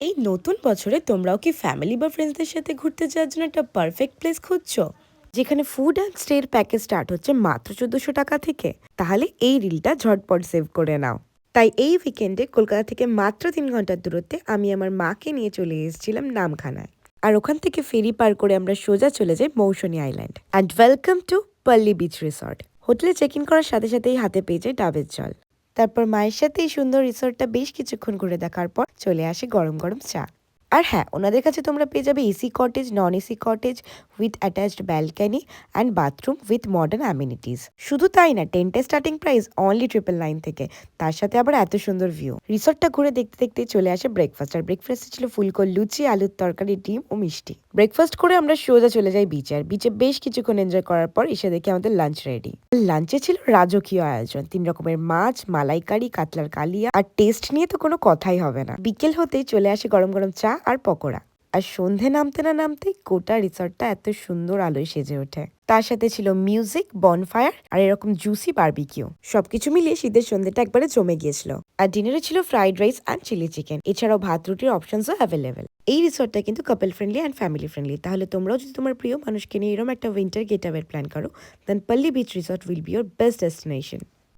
এই নতুন বছরে তোমরাও কি ফ্যামিলি বা ফ্রেন্ডসদের সাথে ঘুরতে যাওয়ার জন্য একটা পারফেক্ট প্লেস খুঁজছো, যেখানে ফুড অ্যান্ড স্টের প্যাকেজ স্টার্ট হচ্ছে মাত্র 1400 টাকা থেকে? তাহলে এই রিলটা ঝটপট সেভ করে নাও। তাই এই উইকেন্ডে কলকাতা থেকে মাত্র 3 ঘন্টার দূরত্বে আমি আমার মাকে নিয়ে চলে এসেছিলাম নামখানায়। আর ওখান থেকে ফেরি পার করে আমরা সোজা চলে যাই Mousuni island. And welcome to পল্লী বিচ রিসর্ট। হোটেলে চেক ইন করার সাথে সাথেই হাতে পেয়ে যায় ডাবের জল। তারপর মায়ের সাথে এই সুন্দর রিসর্টটা বেশ কিছুক্ষণ ঘুরে দেখার পর চলে আসে গরম গরম চা। আর হ্যাঁ, ওনাদের কাছে তোমরা পেয়ে যাবে AC cottage, non AC cottage with attached balcony and bathroom with modern amenities. শুধু তাই না, টেন্টের স্টার্টিং প্রাইস অনলি 999 থেকে, তার সাথে আবার এত সুন্দর ভিউ। রিসর্টটা ঘুরে দেখতে দেখতে চলে আসে ব্রেকফাস্ট। আর ব্রেকফাস্টে ছিল ফুলকো লুচি, আলুর তরকারি, ডিম ও মিষ্টি। ব্রেকফাস্ট করে আমরা সোজা চলে যাই বিচে। আর বিচে বেশ কিছুক্ষণ এনজয় করার পর এসে দেখি আমাদের লাঞ্চ রেডি। লাঞ্চে ছিল রাজকীয় আয়োজন, 3 রকমের মাছ, মালাইকারি, কাতলার কালিয়া, আর টেস্ট নিয়ে তো কোনো কথাই হবে না। বিকেল হতেই চলে আসে গরম গরম চা আর পকোড়া। আর সন্ধে নামতে না নামতেই গোটা রিসর্টটা এত সুন্দর আলোয় সেজে ওঠে। তার সাথে ছিল মিউজিক, বনফায়ার আর এরকম জুসি বারবিকিউ। সবকিছু মিলিয়ে শীতের সন্ধ্যেটা একবারে জমে গিয়েছিল। আর ডিনারে ছিল fried rice and chilli chicken. এছাড়াও ভাত রুটির অপশনসও অ্যাভেলেবেল। এই রিসর্টটা কিন্তু couple friendly and family friendly. তাহলে তোমরাও যদি তোমার প্রিয় মানুষকে নিয়ে এরকম একটা উইন্টার গেট আওয়ের প্ল্যান করো, দেন পল্লী beach resort will be your best destination.